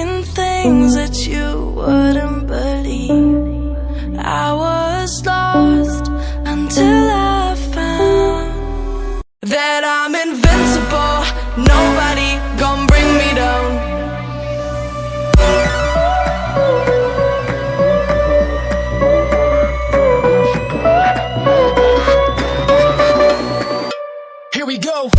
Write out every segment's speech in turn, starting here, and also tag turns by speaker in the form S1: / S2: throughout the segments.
S1: seen things that you wouldn't believe. I was lost until I found that I'm invincible. Nobody gon' bring me down.
S2: Here we go.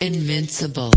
S3: Invincible.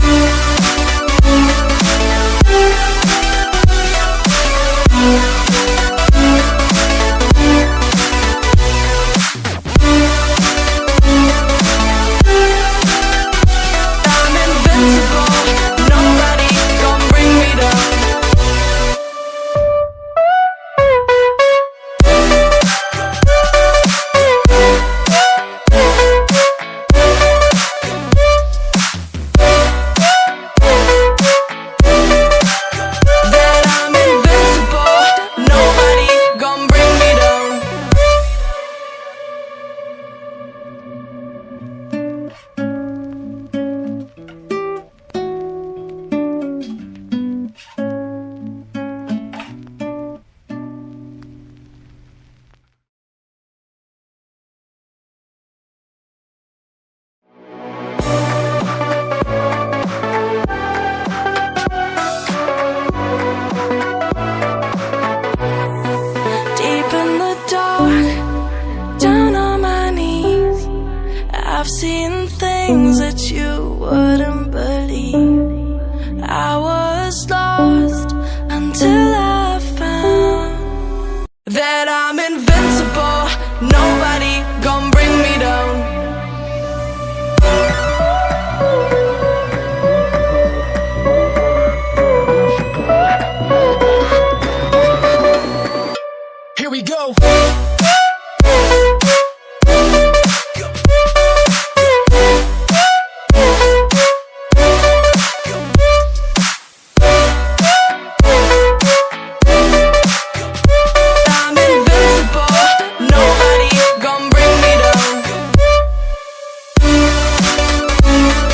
S1: I've seen things that you wouldn't believe. I was lost until I found that I'm invincible. Nobody gon' bring me down.
S2: Here we go.